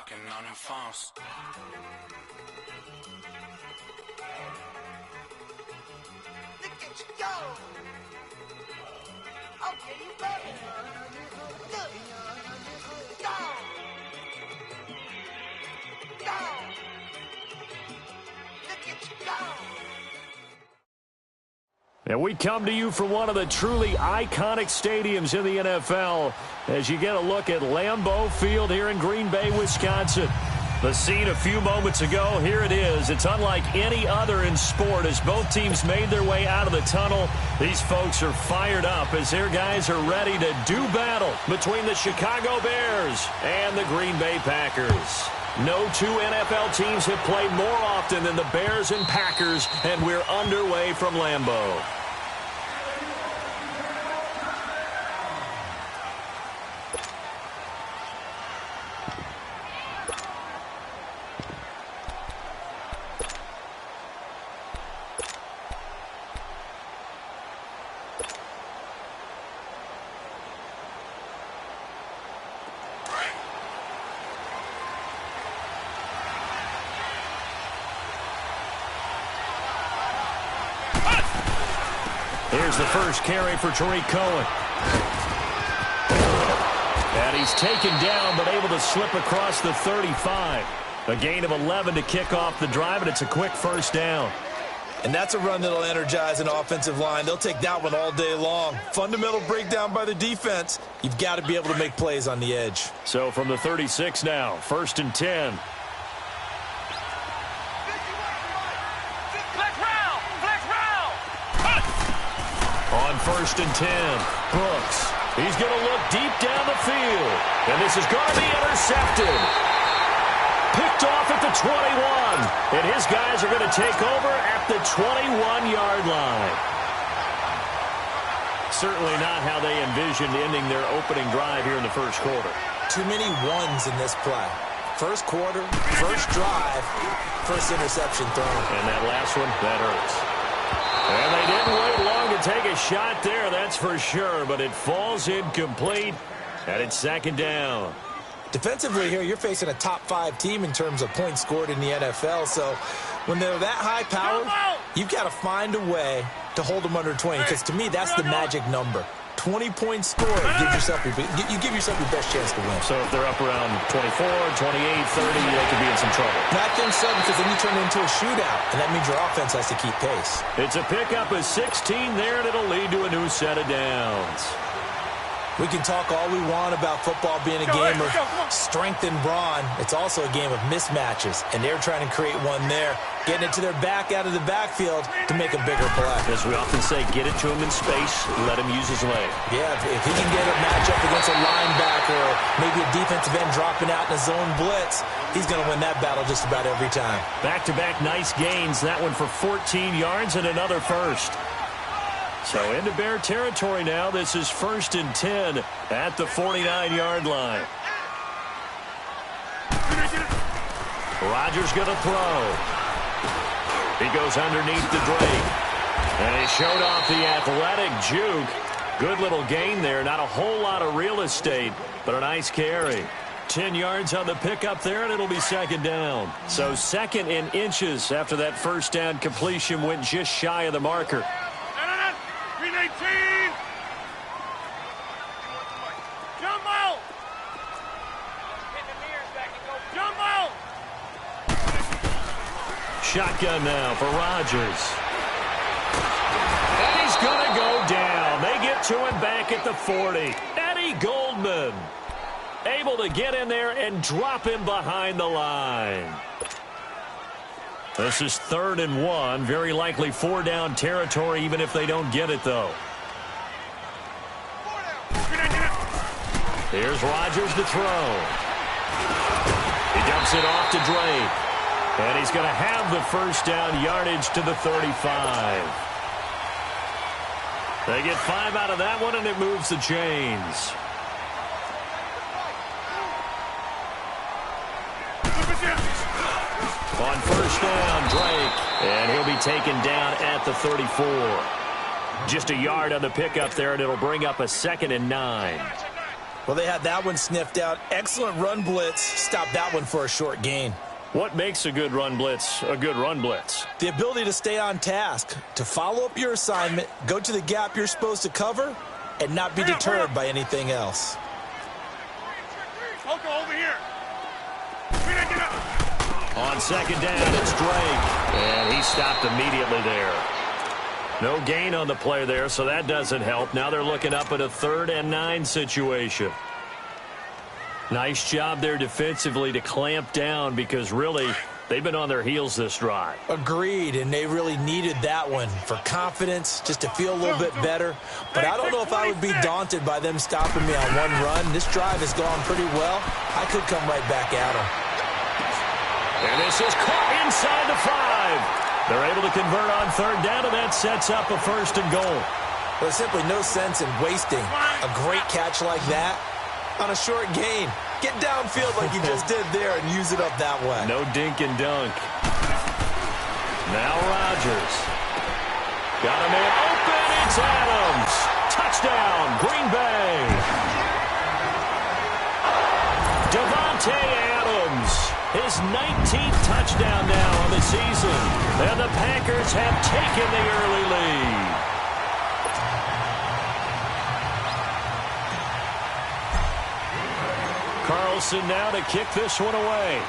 Rocking on her phones. Look at you go. Okay, you better. Good. Go. Go. Look at you go. And we come to you from one of the truly iconic stadiums in the NFL as you get a look at Lambeau Field here in Green Bay, Wisconsin. The scene a few moments ago, here it is. It's unlike any other in sport as both teams made their way out of the tunnel. These folks are fired up as their guys are ready to do battle between the Chicago Bears and the Green Bay Packers. No two NFL teams have played more often than the Bears and Packers, and we're underway from Lambeau. Here's the first carry for Tariq Cohen. And he's taken down, but able to slip across the 35. A gain of 11 to kick off the drive, and it's a quick first down. And that's a run that'll energize an offensive line. They'll take that one all day long. Fundamental breakdown by the defense. You've got to be able to make plays on the edge. So from the 36 now, 1st and 10. On 1st and 10, Brooks. He's going to look deep down the field. And this is going to be intercepted. Picked off at the 21. And his guys are going to take over at the 21-yard line. Certainly not how they envisioned ending their opening drive here in the first quarter. Too many ones in this play. First quarter, first drive, first interception thrown. And that last one, that hurts. And they didn't wait long to take a shot there, that's for sure. But it falls incomplete, and it's 2nd down. Defensively here, you're facing a top-5 team in terms of points scored in the NFL. So when they're that high-powered, you've got to find a way to hold them under 20. Because to me, that's the magic number. 20 points scored, you give yourself your best chance to win. So if they're up around 24, 28, 30, they could be in some trouble. I think so, because then you turn it into a shootout, and that means your offense has to keep pace. It's a pickup of 16 there, and it'll lead to a new set of downs. We can talk all we want about football being a game of strength and brawn. It's also a game of mismatches, and they're trying to create one there, getting it to their back out of the backfield to make a bigger play. As we often say, get it to him in space, let him use his leg. Yeah, if he can get a matchup against a linebacker or maybe a defensive end dropping out in a zone blitz, he's going to win that battle just about every time. Back-to-back nice gains, that one for 14 yards and another first. So into Bear territory now. This is 1st and 10 at the 49-yard line. Rodgers going to throw. He goes underneath the Drake. And he showed off the athletic juke. Good little gain there. Not a whole lot of real estate, but a nice carry. 10 yards on the pickup there, and it'll be 2nd down. So 2nd in inches after that first down completion went just shy of the marker. 18! Jump out! Jump out! Shotgun now for Rodgers. And he's going to go down. They get to him back at the 40. Eddie Goldman able to get in there and drop him behind the line. This is 3rd and 1. Very likely 4-down territory, even if they don't get it, though. Here's Rodgers to throw. He dumps it off to Drake. And he's going to have the first down yardage to the 35. They get 5 out of that one, and it moves the chains. On 1st down, Drake. And he'll be taken down at the 34. Just a yard on the pickup there, and it'll bring up a 2nd and 9. Well, they had that one sniffed out. Excellent run blitz. Stopped that one for a short gain. What makes a good run blitz a good run blitz? The ability to stay on task, to follow up your assignment, go to the gap you're supposed to cover, and not be deterred by anything else. Coco, over here. On second down, it's Drake. And he stopped immediately there. No gain on the play there, so that doesn't help. Now they're looking up at a 3rd and 9 situation. Nice job there defensively to clamp down because really they've been on their heels this drive. Agreed, and they really needed that one for confidence, just to feel a little bit better. But I don't know if I would be daunted by them stopping me on one run. This drive has gone pretty well. I could come right back at them. And this is caught inside the 5. They're able to convert on 3rd down, and that sets up a 1st and goal. There's simply no sense in wasting a great catch like that on a short gain. Get downfield like you just did there and use it up that way. No dink and dunk. Now Rodgers. Got a man open. It's Adams. Touchdown, Green Bay. Devontae Adams. His 19th touchdown now on the season. And the Packers have taken the early lead. Carlson now to kick this one away.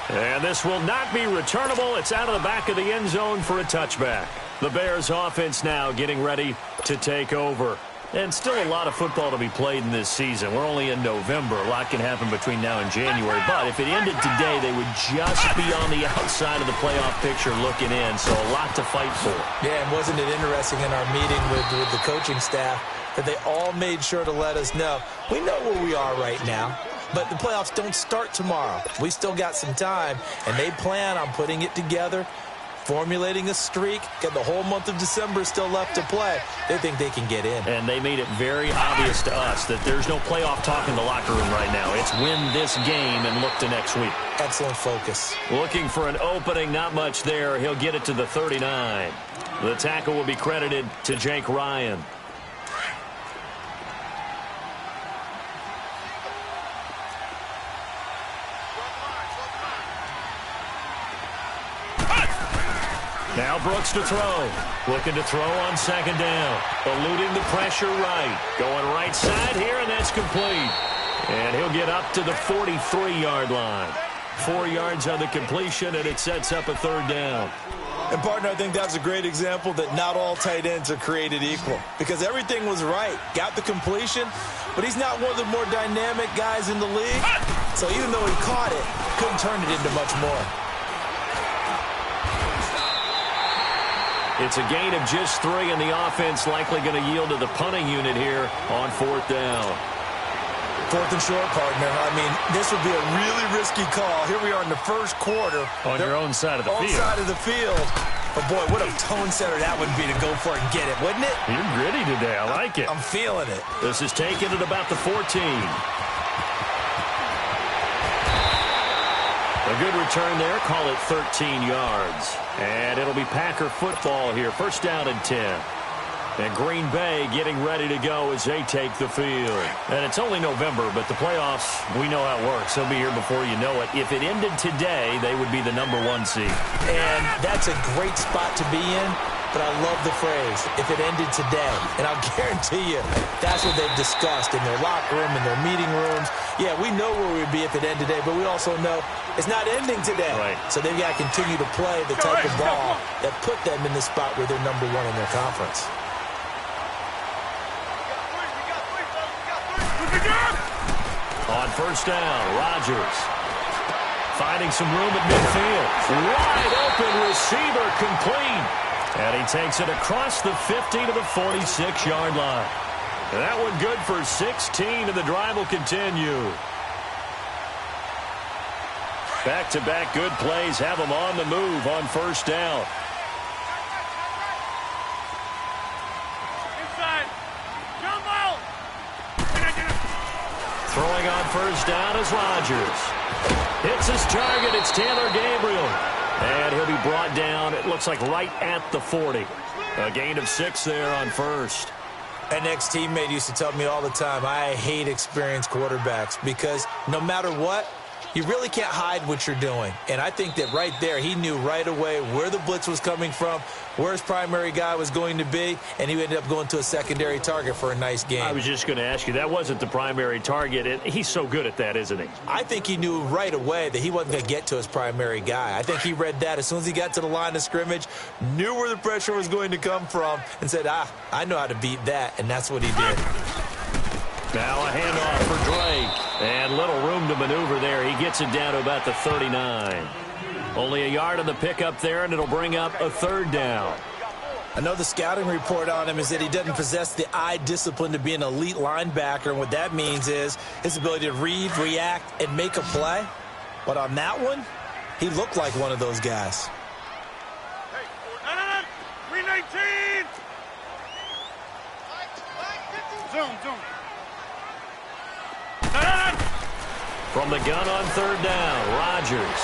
And this will not be returnable. It's out of the back of the end zone for a touchback. The Bears offense now getting ready to take over. And still a lot of football to be played in this season. We're only in November. A lot can happen between now and January. But if it ended today, they would just be on the outside of the playoff picture looking in. So a lot to fight for. Yeah, and wasn't it interesting in our meeting with the coaching staff that they all made sure to let us know, we know where we are right now, but the playoffs don't start tomorrow. We still got some time, and they plan on putting it together, formulating a streak, got the whole month of December still left to play. They think they can get in. And they made it very obvious to us that there's no playoff talk in the locker room right now. It's win this game and look to next week. Excellent focus. Looking for an opening, not much there. He'll get it to the 39. The tackle will be credited to Jake Ryan. Now Brooks to throw. Looking to throw on second down. Eluding the pressure right. Going right side here, and that's complete. And he'll get up to the 43-yard line. 4 yards on the completion, and it sets up a 3rd down. And, partner, I think that's a great example that not all tight ends are created equal. Because everything was right. Got the completion, but he's not one of the more dynamic guys in the league. So even though he caught it, couldn't turn it into much more. It's a gain of just 3, and the offense likely going to yield to the punting unit here on 4th down. 4th and short, partner. I mean, this would be a really risky call. Here we are in the first quarter. On your own side of the field. On side of the field. But, boy, what a tone setter that would be to go for it and get it, wouldn't it? You're gritty today. I like it. I'm feeling it. This is taken at about the 14. A good return there. Call it 13 yards. And it'll be Packer football here. 1st down and 10. And Green Bay getting ready to go as they take the field. And it's only November, but the playoffs, we know how it works. They'll be here before you know it. If it ended today, they would be the #1 seed. And that's a great spot to be in, but I love the phrase, if it ended today. And I'll guarantee you, that's what they've discussed in their locker room, in their meeting rooms. Yeah, we know where we'd be if it ended today, but we also know it's not ending today. Right. So they've got to continue to play the type of ball that put them in the spot where they're #1 in their conference. On 1st down, Rodgers finding some room at midfield. Wide open receiver complete. And he takes it across the 50 to the 46-yard line. And that one good for 16, and the drive will continue. Back-to-back good plays have them on the move on 1st down. Inside. Jump out. Throwing on 1st down is Rodgers. Hits his target. It's Taylor Gabriel. And he'll be brought down, it looks like right at the 40. A gain of 6 there on first. An ex-teammate used to tell me all the time, I hate experienced quarterbacks because no matter what, you really can't hide what you're doing. And I think that right there, he knew right away where the blitz was coming from, where his primary guy was going to be, and he ended up going to a secondary target for a nice game. I was just going to ask you, that wasn't the primary target, and he's so good at that, isn't he? I think he knew right away that he wasn't going to get to his primary guy. I think he read that as soon as he got to the line of scrimmage, knew where the pressure was going to come from, and said, I know how to beat that, and that's what he did. Now a handoff for Drake, and little room to maneuver there. He gets it down to about the 39. Only a yard on the pickup there, and it'll bring up a 3rd down. I know the scouting report on him is that he doesn't possess the eye discipline to be an elite linebacker, and what that means is his ability to read, react, and make a play. But on that one, he looked like one of those guys. Hey, 319! Zoom. From the gun on 3rd down, Rodgers.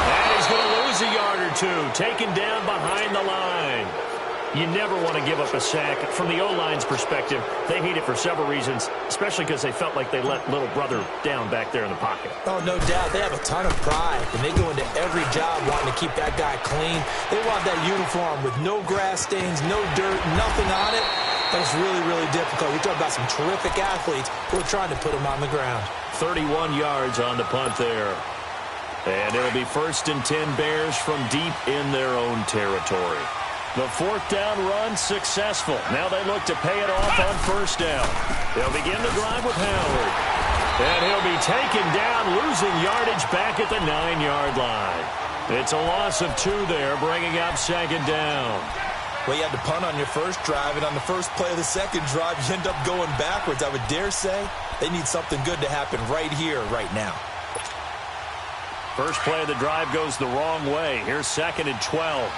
And he's going to lose a yard or 2, taken down behind the line. You never want to give up a sack. From the O-line's perspective, they hate it for several reasons, especially because they felt like they let little brother down back there in the pocket. Oh, no doubt. They have a ton of pride, and they go into every job wanting to keep that guy clean. They want that uniform with no grass stains, no dirt, nothing on it. But it's really, really difficult. You're talking about some terrific athletes who are trying to put him on the ground. 31 yards on the punt there. And it'll be 1st and 10 Bears from deep in their own territory. The 4th down run successful. Now they look to pay it off on 1st down. They'll begin the drive with Howard. And he'll be taken down, losing yardage back at the 9-yard line. It's a loss of 2 there, bringing up 2nd down. Well, you had to punt on your first drive, and on the first play of the second drive, you end up going backwards. I would dare say they need something good to happen right here, right now. First play of the drive goes the wrong way. Here's 2nd and 12.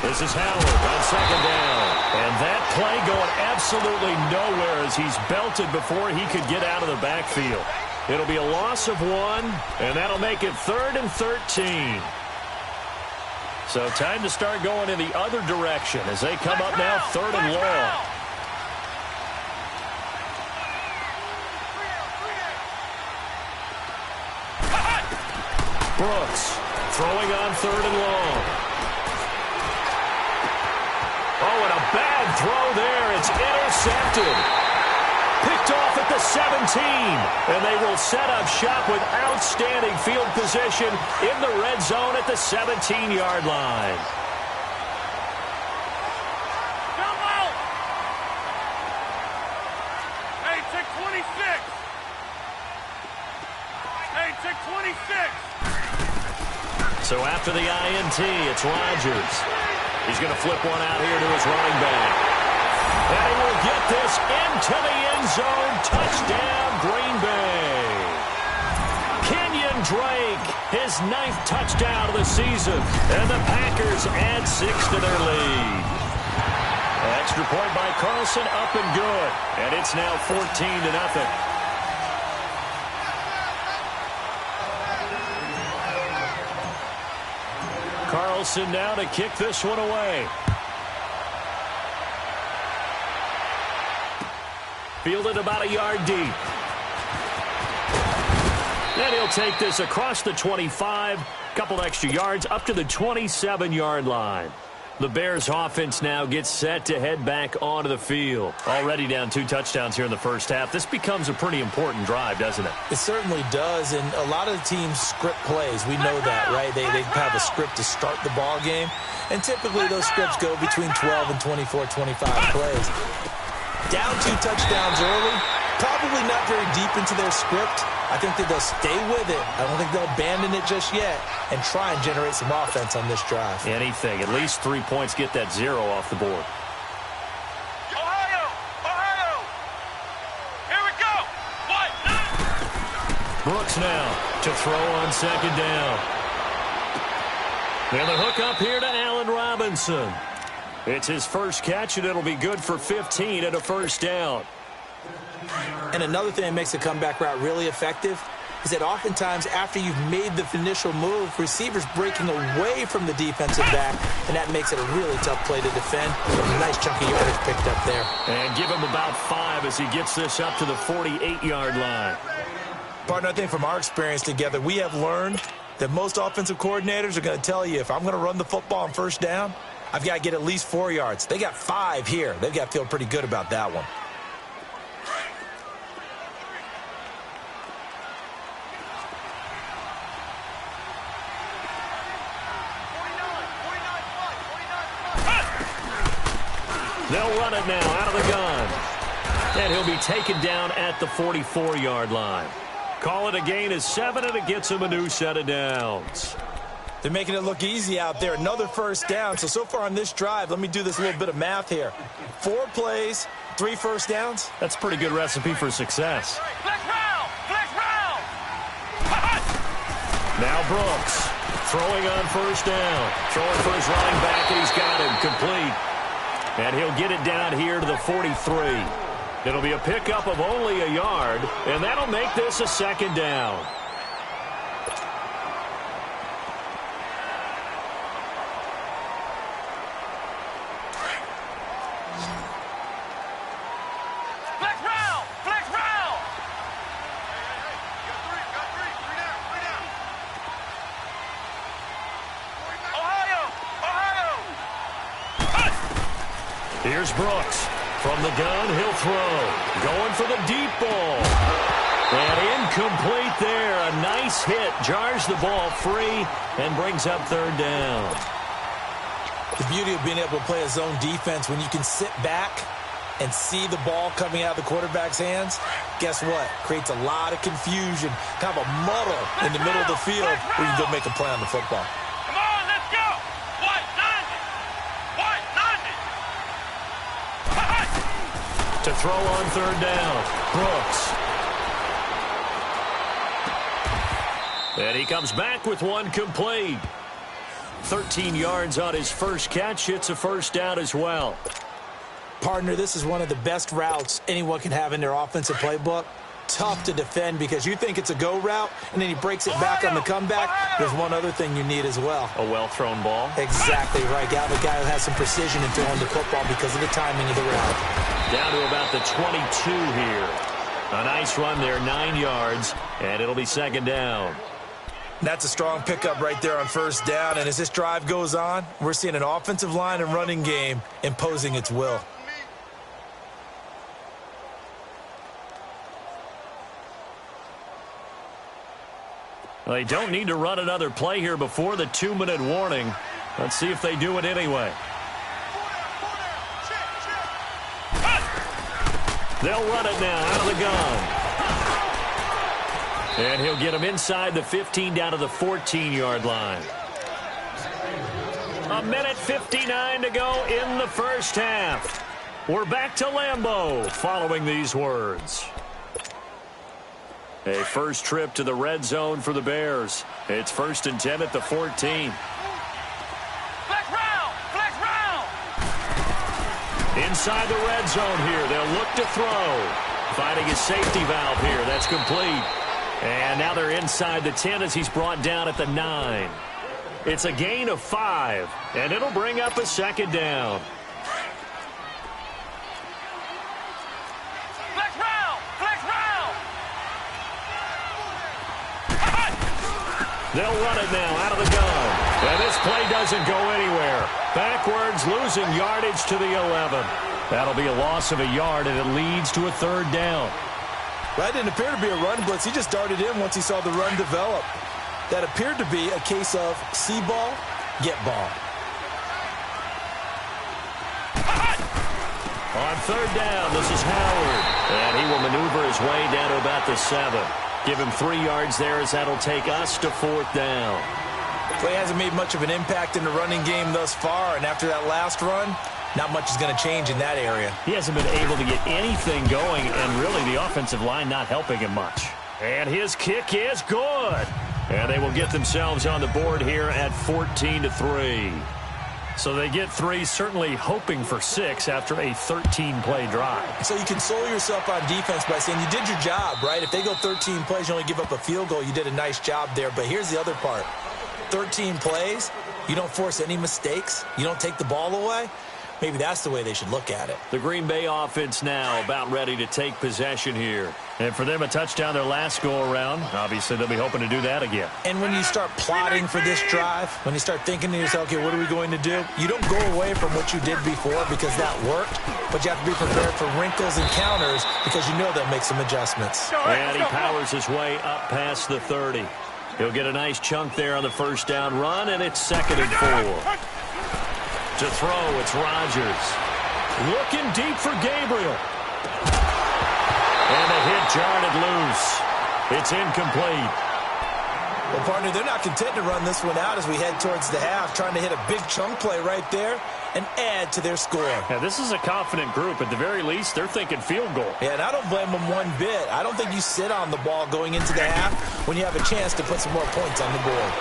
This is Howard on 2nd down. And that play going absolutely nowhere as he's belted before he could get out of the backfield. It'll be a loss of 1, and that'll make it 3rd and 13. So time to start going in the other direction as they come up now 3rd and long. Brooks throwing on 3rd and long. Oh, and a bad throw there. It's intercepted. Picked off at the 17. And they will set up shop with outstanding field position in the red zone at the 17-yard line. Jump out! Hey, check 26. Hey, check 26. So after the INT, it's Rodgers. He's going to flip one out here to his running back. And he will get this into the end zone. Touchdown, Green Bay. Kenyon Drake, his 9th touchdown of the season. And the Packers add 6 to their lead. Extra point by Carlson, up and good. And it's now 14-0. Carlson now to kick this one away. Fielded about a yard deep. And he'll take this across the 25, couple extra yards up to the 27-yard line. The Bears offense now gets set to head back onto the field. Already down 2 touchdowns here in the first half. This becomes a pretty important drive, doesn't it? It certainly does, and a lot of the teams script plays. We know that, right? They have a script to start the ball game, and typically those scripts go between 12 and 24, 25 plays. Down 2 touchdowns early, probably not very deep into their script. I think that they'll stay with it. I don't think they'll abandon it just yet and try and generate some offense on this drive. Anything. At least 3 points, get that 0 off the board. Ohio! Here we go! What? Brooks now to throw on 2nd down. And the hook up here to Allen Robinson. It's his first catch, and it'll be good for 15 and a 1st down. And another thing that makes a comeback route really effective is that oftentimes after you've made the initial move, receivers breaking away from the defensive back, and that makes it a really tough play to defend. A nice chunk of yardage picked up there. And give him about 5 as he gets this up to the 48-yard line. Partner, I think from our experience together, we have learned that most offensive coordinators are going to tell you, if I'm going to run the football on first down, I've got to get at least 4 yards. They got 5 here. They've got to feel pretty good about that one. They'll run it now out of the gun. And he'll be taken down at the 44-yard line. Call it a gain of 7, and it gets him a new set of downs. They're making it look easy out there. Another first down. So far on this drive, let me do this little bit of math here. 4 plays, 3 first downs. That's a pretty good recipe for success. Flex round! Flex round! Now Brooks throwing on first down. Throwing for his running back, and he's got him complete. And he'll get it down here to the 43. It'll be a pickup of only a yard, and that'll make this a second down. Flex round! Flex round! Ohio! Here's Brooks. From the gun, he'll throw. Going for the deep ball. And incomplete there. A nice hit. Jars the ball free and brings up third down. The beauty of being able to play a zone defense, when you can sit back and see the ball coming out of the quarterback's hands, guess what? Creates a lot of confusion, kind of a muddle in the middle of the field where you can go make a play on the football. Come on, let's go! White, 90! To throw on third down, Brooks. And he comes back with one complete. 13 yards on his first catch. It's a first down as well. Partner, this is one of the best routes anyone can have in their offensive playbook. Tough to defend because you think it's a go route, and then he breaks it back on the comeback. There's one other thing you need as well. A well-thrown ball. Exactly right. Got a guy who has some precision in throwing the football because of the timing of the route. Down to about the 22 here. A nice run there, 9 yards, and it'll be second down. That's a strong pickup right there on first down, and as this drive goes on, we're seeing an offensive line and running game imposing its will. Well, they don't need to run another play here before the 2-minute warning. Let's see if they do it anyway. They'll run it now out of the gun. And he'll get him inside the 15 down to the 14-yard line. 1:59 to go in the first half. We're back to Lambeau following these words. A first trip to the red zone for the Bears. It's 1st and 10 at the 14. Flex round! Flex round! Inside the red zone here. They'll look to throw. Finding his safety valve here. That's complete. And now they're inside the 10 as he's brought down at the 9. It's a gain of 5, and it'll bring up a second down. Flex round! Flex round! They'll run it now out of the gun. And this play doesn't go anywhere. Backwards, losing yardage to the 11. That'll be a loss of a yard, and it leads to a third down. That didn't appear to be a run blitz. He just darted in once he saw the run develop. That appeared to be a case of see ball, get ball. On third down, this is Howard. And he will maneuver his way down to about the 7. Give him 3 yards there as that'll take us to 4th down. Play hasn't made much of an impact in the running game thus far, and after that last run, not much is going to change in that area. He hasn't been able to get anything going, and really the offensive line not helping him much. And his kick is good. And they will get themselves on the board here at 14-3. So they get 3, certainly hoping for 6 after a 13-play drive. So you console yourself on defense by saying you did your job, right? If they go 13 plays, you only give up a field goal, you did a nice job there. But here's the other part. 13 plays, you don't force any mistakes, you don't take the ball away. Maybe that's the way they should look at it. The Green Bay offense now about ready to take possession here. And for them, a touchdown their last go-around. Obviously, they'll be hoping to do that again. And when you start plotting for this drive, when you start thinking to yourself, okay, what are we going to do? You don't go away from what you did before because that worked, but you have to be prepared for wrinkles and counters because you know they'll make some adjustments. And he powers his way up past the 30. He'll get a nice chunk there on the first down run, and it's 2nd and 4. To throw, it's Rodgers. Looking deep for Gabriel. And a hit jarred it loose. It's incomplete. Well, partner, they're not content to run this one out as we head towards the half, trying to hit a big chunk play right there and add to their score. Yeah, this is a confident group. At the very least, they're thinking field goal. Yeah, and I don't blame them one bit. I don't think you sit on the ball going into the half when you have a chance to put some more points on the board.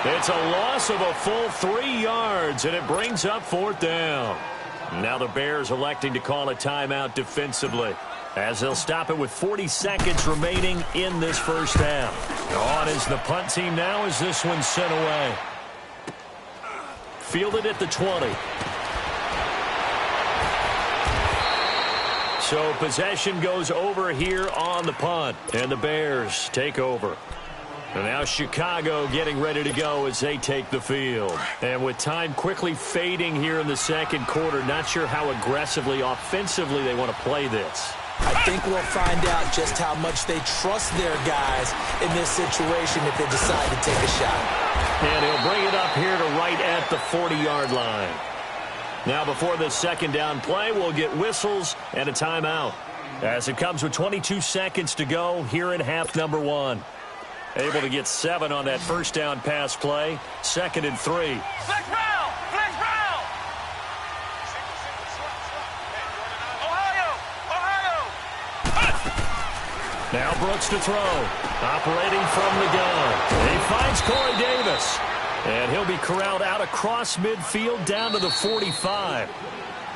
It's a loss of a full 3 yards, and it brings up 4th down. Now the Bears electing to call a timeout defensively, as they'll stop it with 40 seconds remaining in this first half. On is the punt team now as this one's sent away. Fielded at the 20. So possession goes over here on the punt, and the Bears take over. And now Chicago getting ready to go as they take the field. And with time quickly fading here in the second quarter, not sure how aggressively, offensively they want to play this. I think we'll find out just how much they trust their guys in this situation if they decide to take a shot. And he'll bring it up here to right at the 40-yard line. Now before the second down play, we'll get whistles and a timeout, as it comes with 22 seconds to go here in half number 1. Able to get 7 on that first down pass play. 2nd and 3. Flex round! Flex round! Ohio! Now Brooks to throw. Operating from the gun. He finds Corey Davis. And he'll be corralled out across midfield down to the 45.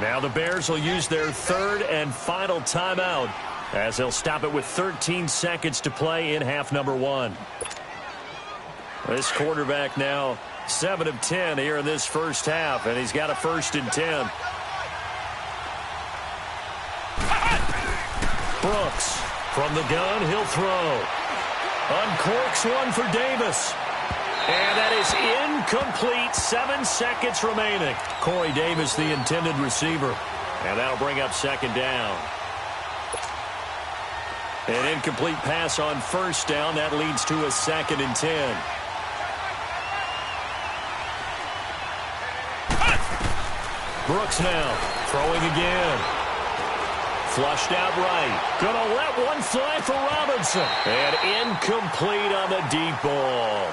Now the Bears will use their 3rd and final timeout, as they'll stop it with 13 seconds to play in half number 1. This quarterback now 7 of 10 here in this first half, and he's got a 1st and 10. Brooks from the gun, he'll throw. Uncorks one for Davis. And that is incomplete. 7 seconds remaining. Corey Davis, the intended receiver. And that'll bring up 2nd down. An incomplete pass on 1st down. That leads to a 2nd and 10. Brooks now throwing again. Flushed out right. Gonna let one fly for Robinson. And incomplete on the deep ball.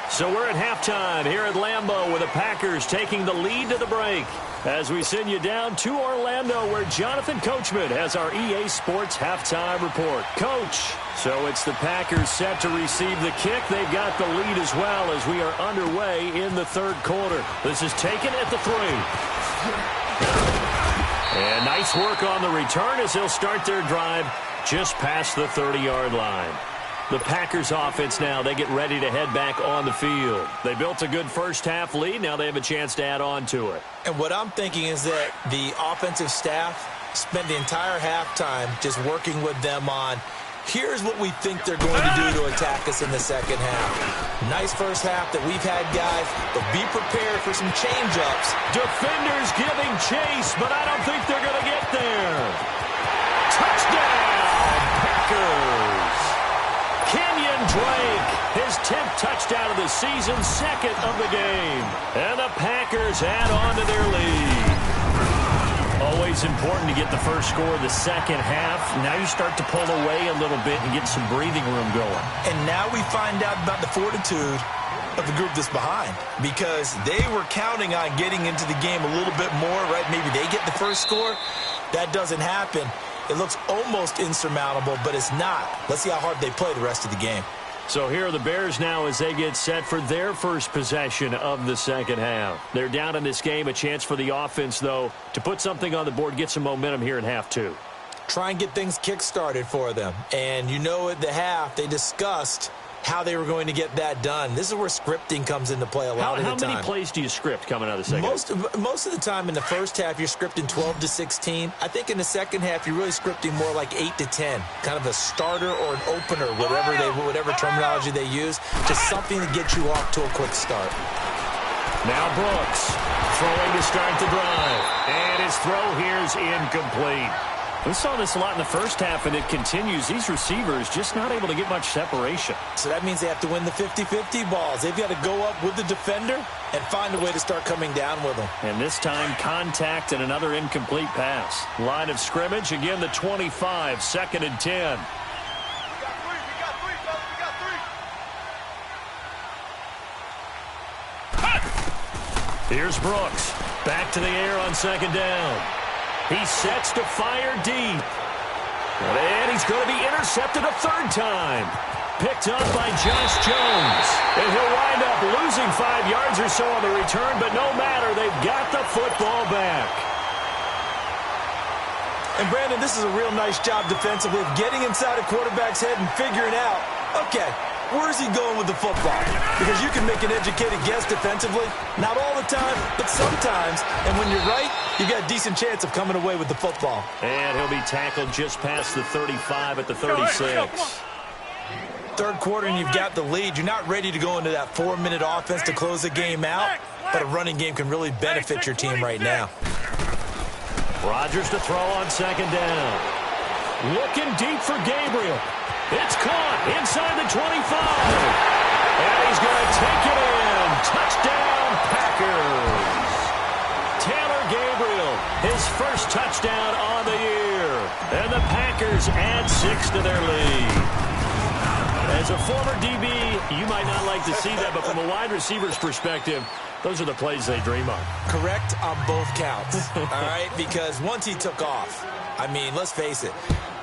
So we're at halftime here at Lambeau with the Packers taking the lead to the break, as we send you down to Orlando where Jonathan Coachman has our EA Sports halftime report. Coach, so it's the Packers set to receive the kick. They've got the lead as well as we are underway in the 3rd quarter. This is taken at the 3. And nice work on the return as they'll start their drive just past the 30-yard line. The Packers offense now, they get ready to head back on the field. They built a good first half lead. Now they have a chance to add on to it. And what I'm thinking is that the offensive staff spent the entire halftime just working with them on, here's what we think they're going to do to attack us in the second half. Nice first half that we've had, guys, but be prepared for some change-ups. Defenders giving chase, but I don't think they're going to get there. Touchdown, Packers. Kenyon Drake, his 10th touchdown of the season, 2nd of the game. And the Packers add on to their lead. Always important to get the first score of the second half. Now you start to pull away a little bit and get some breathing room going. And now we find out about the fortitude of the group that's behind, because they were counting on getting into the game a little bit more, right? Maybe they get the first score. That doesn't happen. It looks almost insurmountable, but it's not. Let's see how hard they play the rest of the game. So here are the Bears now as they get set for their first possession of the second half. They're down in this game. A chance for the offense, though, to put something on the board, get some momentum here in half two. Try and get things kick-started for them. And you know at the half, they discussed how they were going to get that done. This is where scripting comes into play a lot of the time. How many plays do you script coming out of the second half? Most of the time in the first half, you're scripting 12 to 16. I think in the second half, you're really scripting more like 8 to 10. Kind of a starter or an opener, whatever terminology they use. Just something to get you off to a quick start. Now Brooks throwing to start the drive. And his throw here is incomplete. We saw this a lot in the first half, and it continues. These receivers just not able to get much separation. So that means they have to win the 50-50 balls. They've got to go up with the defender and find a way to start coming down with them. And this time, contact and another incomplete pass. Line of scrimmage, again, the 25, 2nd and 10. Here's Brooks. Back to the air on 2nd down. He sets to fire deep. And he's going to be intercepted a 3rd time. Picked up by Josh Jones. And he'll wind up losing 5 yards or so on the return, but no matter, they've got the football back. And Brandon, this is a real nice job defensively of getting inside a quarterback's head and figuring out, okay, where's he going with the football? Because you can make an educated guess defensively. Not all the time, but sometimes. And when you're right, you've got a decent chance of coming away with the football. And he'll be tackled just past the 35 at the 36. Third quarter and you've got the lead. You're not ready to go into that 4-minute offense to close the game out. But a running game can really benefit your team right now. Rodgers to throw on 2nd down. Looking deep for Gabriel. It's caught inside the 25. And he's going to take it in. Touchdown, Packers. Taylor Gabriel, his first touchdown on the year. And the Packers add 6 to their lead. As a former DB, you might not like to see that, but from a wide receiver's perspective, those are the plays they dream of. Correct on both counts, all right? Because once he took off, I mean, let's face it,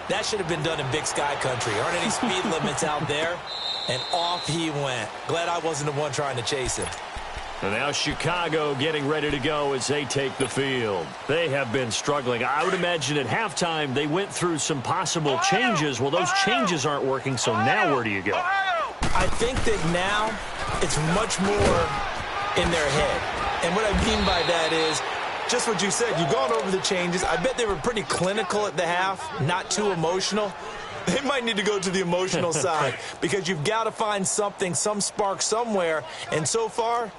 that should have been done in Big Sky country. Aren't any speed limits out there? And off he went. Glad I wasn't the one trying to chase him. And now Chicago getting ready to go as they take the field. They have been struggling. I would imagine at halftime they went through some possible changes. Well, those changes aren't working, so now where do you go? I think that now it's much more in their head. And what I mean by that is just what you said. You've gone over the changes. I bet they were pretty clinical at the half, not too emotional. They might need to go to the emotional side because you've got to find something, some spark somewhere. And so far,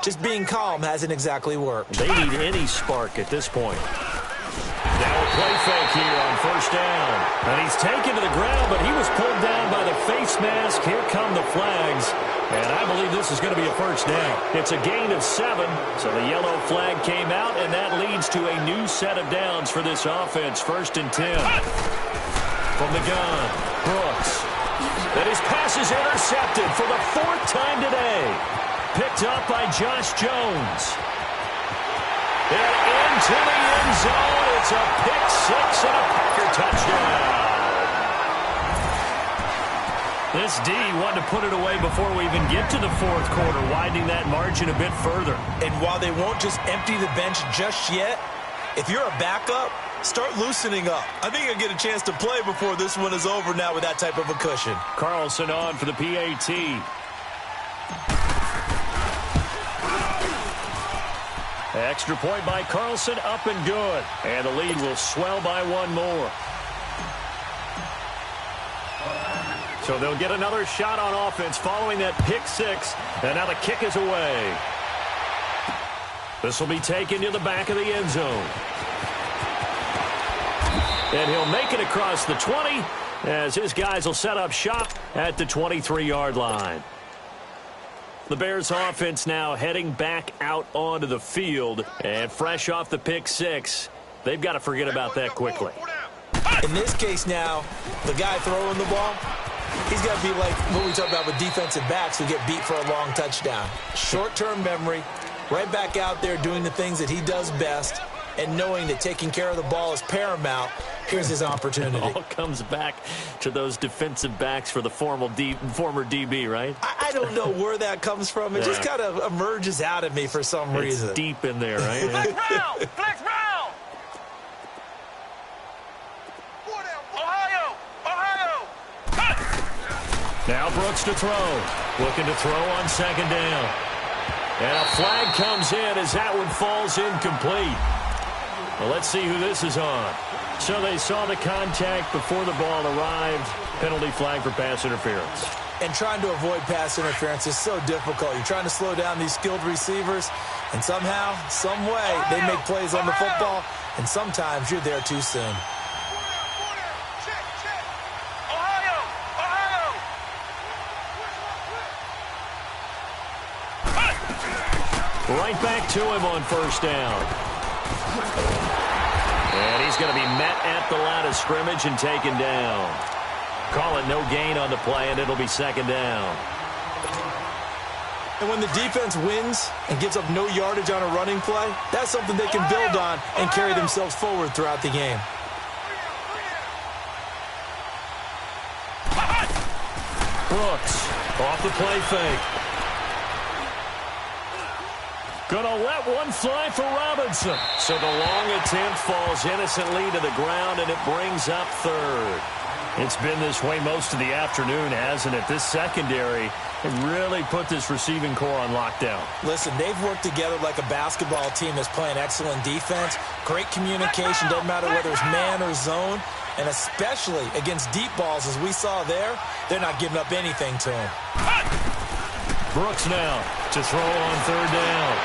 just being calm hasn't exactly worked. They need any spark at this point. Now a play fake here on 1st down. And he's taken to the ground, but he was pulled down by the face mask. Here come the flags. And I believe this is going to be a 1st down. It's a gain of 7, so the yellow flag came out, and that leads to a new set of downs for this offense. 1st and 10. From the gun, Brooks. And his pass is intercepted for the 4th time today. Picked up by Josh Jones. And into the end zone. It's a pick 6 and a Packer touchdown. This D wanted to put it away before we even get to the 4th quarter, widening that margin a bit further. And while they won't just empty the bench just yet, if you're a backup, start loosening up. I think you'll get a chance to play before this one is over now with that type of a cushion. Carlson on for the PAT. Extra point by Carlson, up and good. And the lead will swell by 1 more. So they'll get another shot on offense following that pick 6. And now the kick is away. This will be taken to the back of the end zone. And he'll make it across the 20 as his guys will set up shop at the 23-yard line. The Bears offense now heading back out onto the field. And fresh off the pick 6, they've got to forget about that quickly. In this case now, the guy throwing the ball, he's got to be like what we talk about with defensive backs who get beat for a long touchdown. Short-term memory, right back out there doing the things that he does best, and knowing that taking care of the ball is paramount Here's his opportunity. It all comes back to those defensive backs for the former DB, right? I don't know where that comes from. It just kind of emerges out of me for some reason. It's deep in there, right? Flex round! Flex round! Ohio! Ohio! Now Brooks to throw. Looking to throw on second down. And a flag comes in as that one falls incomplete. Well, let's see who this is on. So they saw the contact before the ball arrived. Penalty flag for pass interference. And trying to avoid pass interference is so difficult. You're trying to slow down these skilled receivers, and somehow, some way, they make plays on the football, and sometimes you're there too soon. Ohio! Ohio! Right back to him on first down. And he's going to be met at the line of scrimmage and taken down. Call it no gain on the play, and it'll be second down. And when the defense wins and gives up no yardage on a running play, that's something they can build on and carry themselves forward throughout the game. Brooks off the play fake. Gonna let one fly for Robinson. So the long attempt falls innocently to the ground, and it brings up third. It's been this way most of the afternoon, hasn't it? This secondary really put this receiving core on lockdown. Listen, they've worked together like a basketball team that's playing excellent defense. Great communication, doesn't matter whether it's man or zone. And especially against deep balls, as we saw there, they're not giving up anything to him. Brooks now to throw on third down.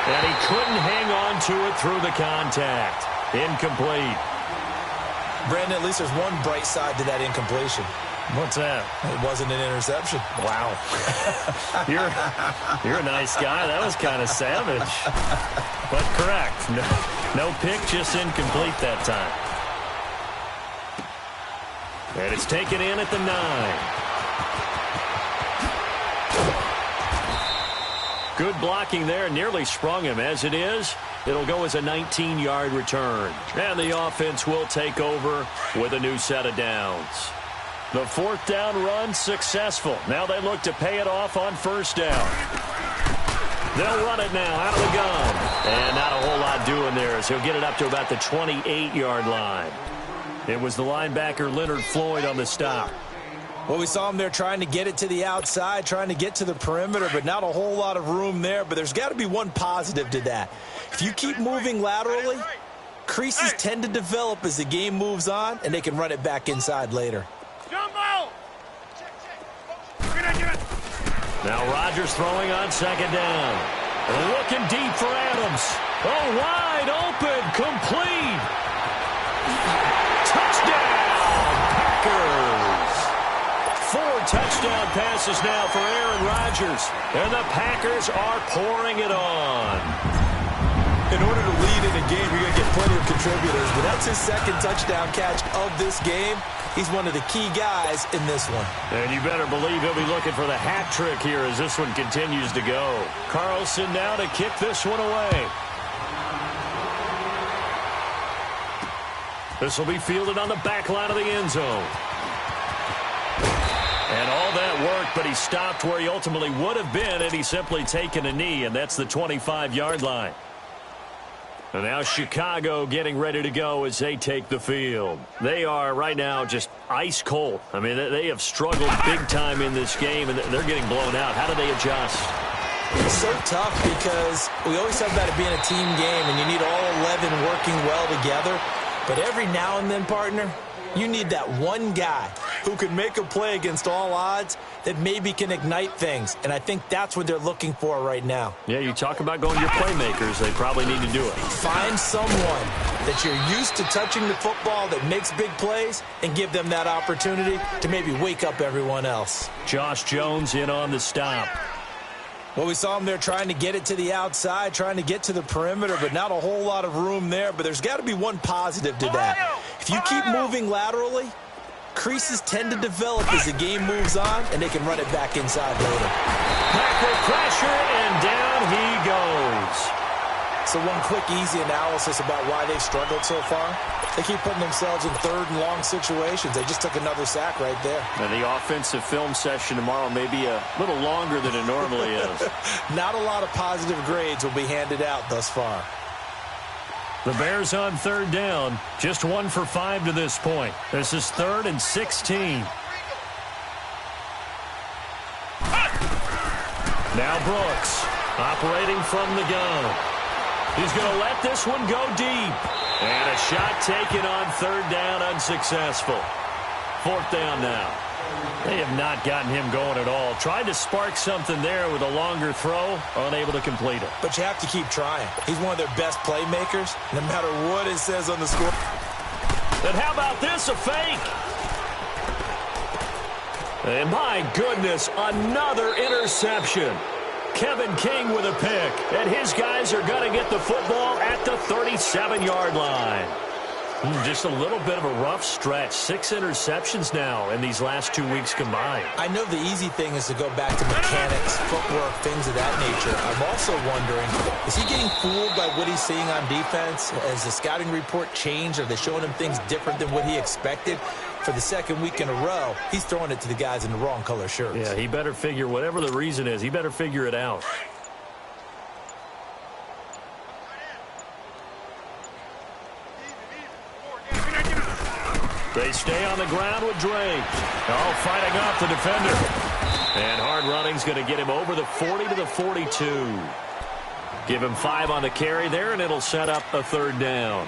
And he couldn't hang on to it through the contact. Incomplete. Brandon, at least there's one bright side to that incompletion. What's that? It wasn't an interception. Wow. You're a nice guy. That was kind of savage. But correct. No pick, just incomplete that time. And it's taken in at the 9. Good blocking there. Nearly sprung him. As it is, it'll go as a 19-yard return. And the offense will take over with a new set of downs. The fourth down run successful. Now they look to pay it off on first down. They'll run it now out of the gun. And not a whole lot doing there as he'll get it up to about the 28-yard line. It was the linebacker Leonard Floyd on the stop. Well, we saw him there trying to get it to the outside, trying to get to the perimeter, but not a whole lot of room there. But there's got to be one positive to that. If you keep moving laterally, creases tend to develop as the game moves on, and they can run it back inside later. Now Rodgers throwing on second down. Looking deep for Adams. Oh, wide open, complete. Touchdown, Packers. 4 touchdown passes now for Aaron Rodgers. And the Packers are pouring it on. In order to lead in a game, you're going to get plenty of contributors, but that's his second touchdown catch of this game. He's one of the key guys in this one. And you better believe he'll be looking for the hat trick here as this one continues to go. Carlson now to kick this one away. This will be fielded on the back line of the end zone. And all that worked, but he stopped where he ultimately would have been had he simply taken a knee, and that's the 25-yard line. And now Chicago getting ready to go as they take the field. They are right now just ice cold. I mean, they have struggled big time in this game, and they're getting blown out. How do they adjust? It's so tough because we always talk about it being a team game, and you need all 11 working well together. But every now and then, partner, you need that one guy who can make a play against all odds that maybe can ignite things. And I think that's what they're looking for right now. Yeah, you talk about going to your playmakers. They probably need to do it. Find someone that you're used to touching the football that makes big plays and give them that opportunity to maybe wake up everyone else. Josh Jones in on the stop. Well, we saw him there trying to get it to the outside, trying to get to the perimeter, but not a whole lot of room there. But there's got to be one positive to that. If you keep moving laterally, creases tend to develop as the game moves on, and they can run it back inside later. Packer pressure, and down he goes. So one quick, easy analysis about why they've struggled so far. They keep putting themselves in third and long situations. They just took another sack right there. And the offensive film session tomorrow may be a little longer than it normally is. Not a lot of positive grades will be handed out thus far. The Bears on third down. Just 1 for 5 to this point. This is 3rd and 16. Now Brooks operating from the gun. He's going to let this one go deep. And a shot taken on third down, unsuccessful. 4th down now. They have not gotten him going at all. Tried to spark something there with a longer throw, unable to complete it. But you have to keep trying. He's one of their best playmakers, no matter what it says on the score. And how about this, a fake? And my goodness, another interception. Kevin King with a pick, and his guys are going to get the football at the 37-yard line. Just a little bit of a rough stretch. 6 interceptions now in these last 2 weeks combined. I know the easy thing is to go back to mechanics, footwork, things of that nature. I'm also wondering, is he getting fooled by what he's seeing on defense? Has the scouting report changed? Are they showing him things different than what he expected? For the second week in a row, he's throwing it to the guys in the wrong color shirts. Yeah, he better figure, whatever the reason is, he better figure it out. They stay on the ground with Drake. Oh, fighting off the defender. And hard running's going to get him over the 40 to the 42. Give him 5 on the carry there, and it'll set up a 3rd down.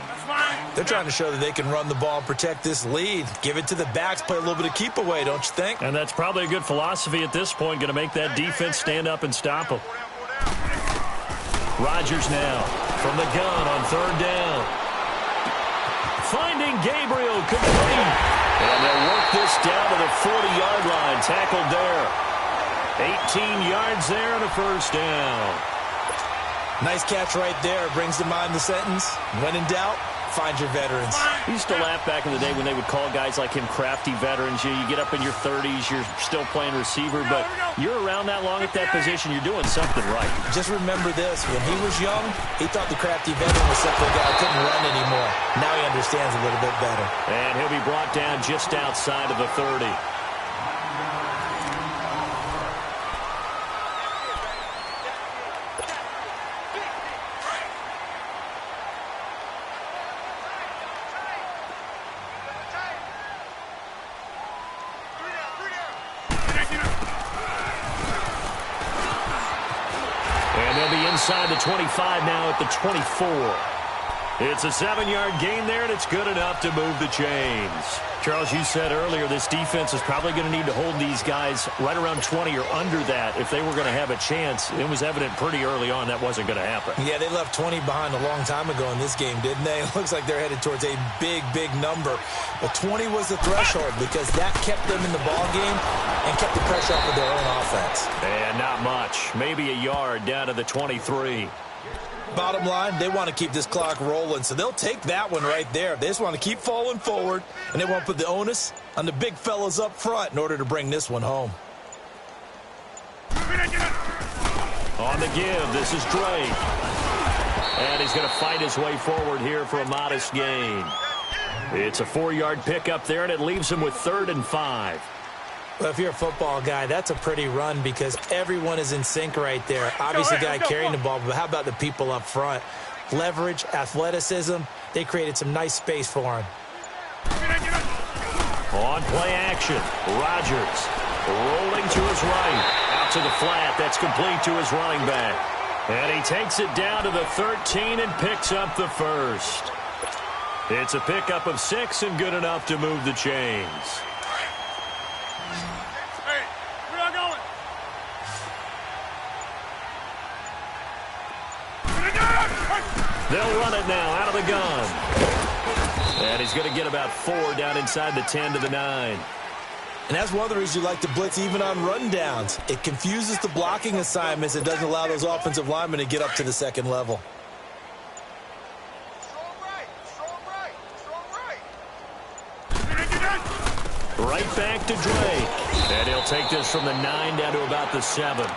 They're trying to show that they can run the ball and protect this lead. Give it to the backs, play a little bit of keep away, don't you think? And that's probably a good philosophy at this point, going to make that defense stand up and stop them. Rodgers now from the gun on 3rd down. Finding Gabriel, complete. And they'll work this down to the 40-yard line, tackled there. 18 yards there and a 1st down. Nice catch right there. Brings to mind the sentence, when in doubt, find your veterans. We used to laugh back in the day when they would call guys like him crafty veterans. You get up in your 30s, you're still playing receiver, but you're around that long at that position, you're doing something right. Just remember this. When he was young, he thought the crafty veteran was simply a guy who couldn't run anymore. Now he understands a little bit better. And he'll be brought down just outside of the 30. Inside the 25 now at the 24. It's a 7-yard gain there, and it's good enough to move the chains. Charles, you said earlier this defense is probably going to need to hold these guys right around 20 or under that if they were going to have a chance. It was evident pretty early on that wasn't going to happen. Yeah, they left 20 behind a long time ago in this game, didn't they? It looks like they're headed towards a big, big number. But 20 was the threshold because that kept them in the ball game and kept the pressure off of their own offense. And not much. Maybe a yard down to the 23. Bottom line, they want to keep this clock rolling, so they'll take that one right there. They just want to keep falling forward, and they want to put the onus on the big fellas up front in order to bring this one home. On the give, this is Drake. And he's going to fight his way forward here for a modest gain. It's a 4-yard pickup there, and it leaves him with 3rd and 5. Well, if you're a football guy, that's a pretty run because everyone is in sync right there. Obviously, the guy carrying the ball, but how about the people up front? Leverage, athleticism, they created some nice space for him. On play action, Rodgers rolling to his right. Out to the flat, that's complete to his running back. And he takes it down to the 13 and picks up the 1st. It's a pickup of 6 and good enough to move the chains. They'll run it now out of the gun. And he's going to get about 4 down inside the 10 to the 9. And that's one of the reasons you like to blitz even on run downs. It confuses the blocking assignments. It doesn't allow those offensive linemen to get up to the second level. Right back to Drake. And he'll take this from the 9 down to about the 7.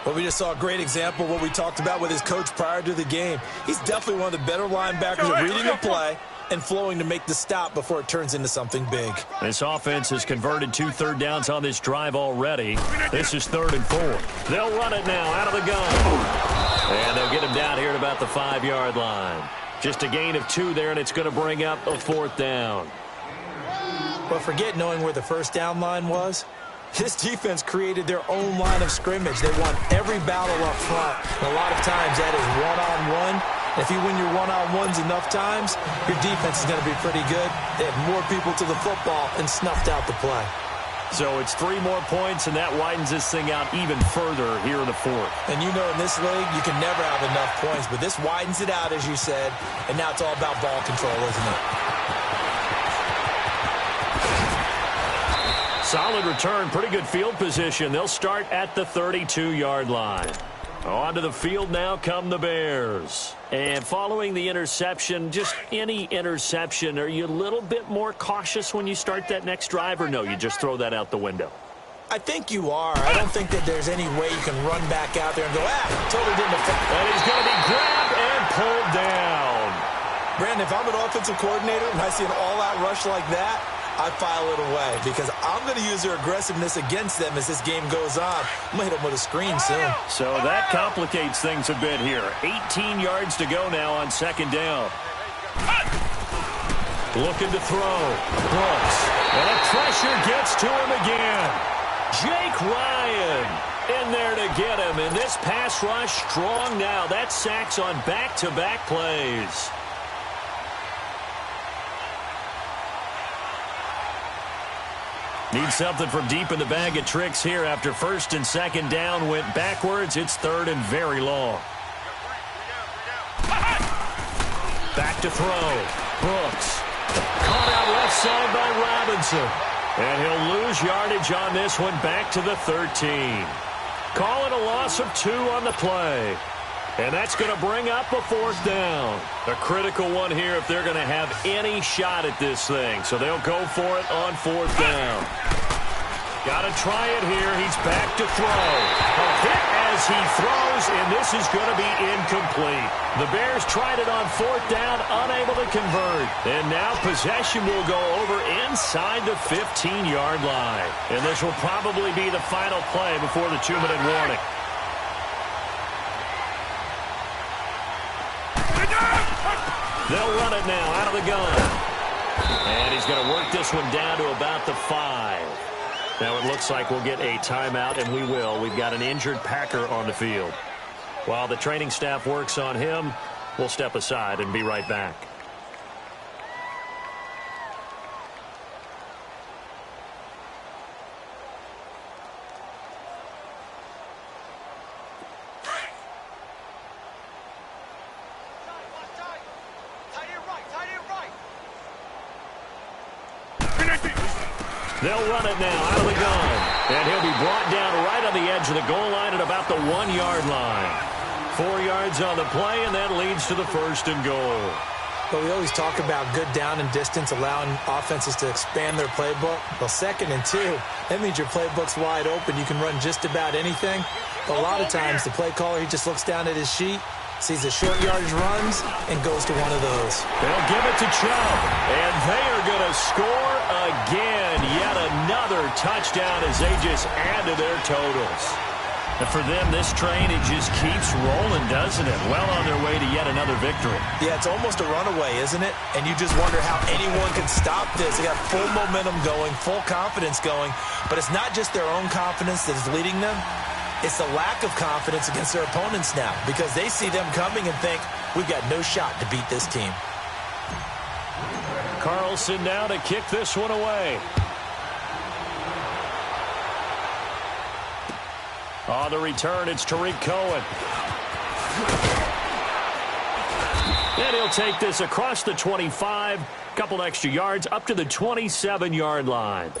Well, we just saw a great example of what we talked about with his coach prior to the game. He's definitely one of the better linebackers at reading a play and flowing to make the stop before it turns into something big. This offense has converted 2 third downs on this drive already. This is 3rd and 4. They'll run it now out of the gun. And they'll get him down here at about the 5-yard line. Just a gain of 2 there, and it's going to bring up a 4th down. But forget knowing where the first down line was. This defense created their own line of scrimmage. They won every battle up front. And a lot of times that is one-on-one. If you win your one-on-ones enough times, your defense is going to be pretty good. They have more people to the football and snuffed out the play. So it's 3 more points, and that widens this thing out even further here in the 4th. And you know in this league, you can never have enough points, but this widens it out, as you said, and now it's all about ball control, isn't it? Solid return, pretty good field position. They'll start at the 32-yard line. Onto the field now come the Bears. And following the interception, just any interception, are you a little bit more cautious when you start that next drive, or no, you just throw that out the window? I think you are. I don't think that there's any way you can run back out there and go, totally didn't affect. And he's going to be grabbed and pulled down. Brandon, if I'm an offensive coordinator and I see an all-out rush like that, I file it away because I'm going to use their aggressiveness against them as this game goes on. I'm going to hit them with a screen soon. So that complicates things a bit here. 18 yards to go now on 2nd down. Looking to throw. Brooks. And the pressure gets to him again. Jake Ryan in there to get him. And this pass rush strong now. That's sacks on back-to-back plays. Need something from deep in the bag of tricks here after 1st and 2nd down went backwards. It's 3rd and very long. Back to throw. Brooks. Caught out left side by Robinson. And he'll lose yardage on this one back to the 13. Call it a loss of 2 on the play. And that's going to bring up a 4th down. A critical one here if they're going to have any shot at this thing. So they'll go for it on 4th down. Got to try it here. He's back to throw. A hit as he throws, and this is going to be incomplete. The Bears tried it on 4th down, unable to convert. And now possession will go over inside the 15-yard line. And this will probably be the final play before the 2-minute warning. They'll run it now out of the gun. And he's going to work this one down to about the 5. Now it looks like we'll get a timeout, and we will. We've got an injured Packer on the field. While the training staff works on him, we'll step aside and be right back. They'll run it now out of the gun. And he'll be brought down right on the edge of the goal line at about the 1-yard line. 4 yards on the play, and that leads to the 1st and goal. But we always talk about good down and distance, allowing offenses to expand their playbook. Well, 2nd and 2, that means your playbook's wide open. You can run just about anything. But a lot of times, the play caller, he just looks down at his sheet, sees the short yardage runs, and goes to one of those. They'll give it to Chubb, and they are going to score again. Yet another touchdown as they just add to their totals. And for them, this train, it just keeps rolling, doesn't it? Well on their way to yet another victory. Yeah, it's almost a runaway, isn't it? And you just wonder how anyone can stop this. They got full momentum going, full confidence going. But it's not just their own confidence that is leading them. It's the lack of confidence against their opponents now because they see them coming and think, we've got no shot to beat this team. Carlson now to kick this one away. On the return, it's Tariq Cohen. And he'll take this across the 25, couple extra yards, up to the 27-yard line.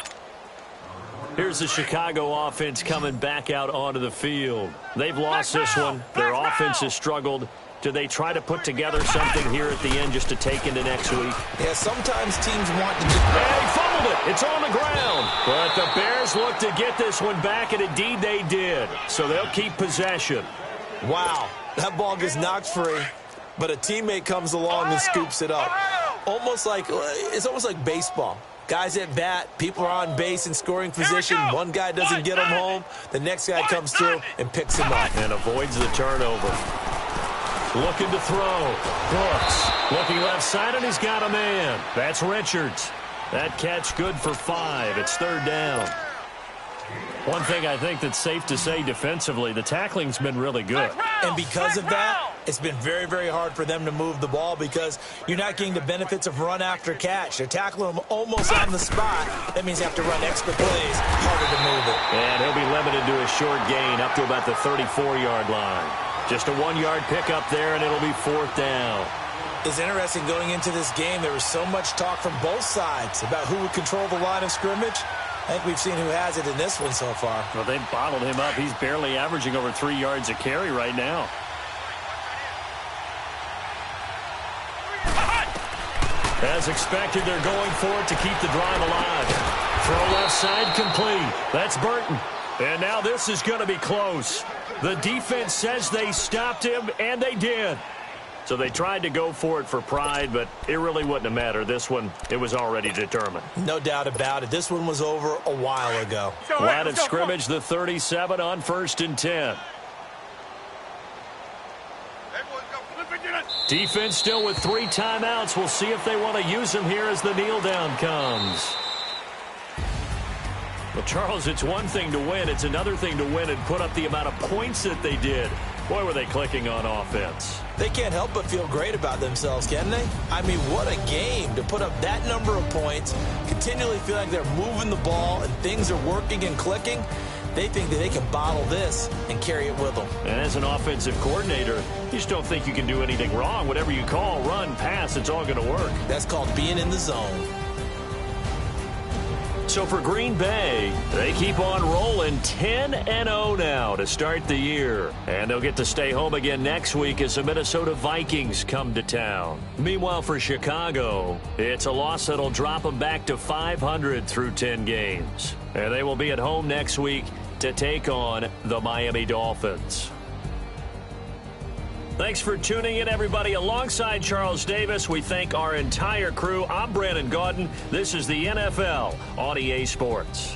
Here's the Chicago offense coming back out onto the field. They've lost this one. Their offense has struggled. Do they try to put together something here at the end just to take into next week? Yeah, sometimes teams want to do... And he fumbled it. It's on the ground. But the Bears look to get this one back, and indeed they did. So they'll keep possession. Wow, that ball gets knocked free, but a teammate comes along and scoops it up. almost like baseball. Guys at bat, people are on base in scoring position. One guy doesn't get him home. The next guy comes through and picks him up. And avoids the turnover. Looking to throw. Brooks looking left side, and he's got a man. That's Richards. That catch good for 5. It's 3rd down. One thing I think that's safe to say defensively, the tackling's been really good. And because of that, it's been very, very hard for them to move the ball because you're not getting the benefits of run after catch. They're tackling them almost on the spot. That means you have to run extra plays, harder to move it. And he'll be limited to a short gain up to about the 34-yard line. Just a 1-yard pickup there, and it'll be 4th down. It's interesting going into this game. There was so much talk from both sides about who would control the line of scrimmage. I think we've seen who has it in this one so far. Well, they've bottled him up. He's barely averaging over 3 yards a carry right now. As expected, they're going for it to keep the drive alive. Throw left side complete. That's Burton. And now this is going to be close. The defense says they stopped him, and they did. So they tried to go for it for pride, but it really wouldn't have mattered. This one, it was already determined. No doubt about it. This one was over a while ago. Line of scrimmage, the 37 on 1st and 10. Defense still with 3 timeouts. We'll see if they want to use them here as the kneel down comes. Well, Charles, it's one thing to win. It's another thing to win and put up the amount of points that they did. Boy, were they clicking on offense. They can't help but feel great about themselves, can they? I mean, what a game to put up that number of points, continually feel like they're moving the ball and things are working and clicking. They think that they can bottle this and carry it with them. And as an offensive coordinator, you just don't think you can do anything wrong. Whatever you call, run, pass, it's all going to work. That's called being in the zone. So for Green Bay, they keep on rolling 10-0 now to start the year. And they'll get to stay home again next week as the Minnesota Vikings come to town. Meanwhile, for Chicago, it's a loss that'll drop them back to 500 through 10 games. And they will be at home next week to take on the Miami Dolphins. Thanks for tuning in, everybody. Alongside Charles Davis, we thank our entire crew. I'm Brandon Gaudin. This is the NFL on EA Sports.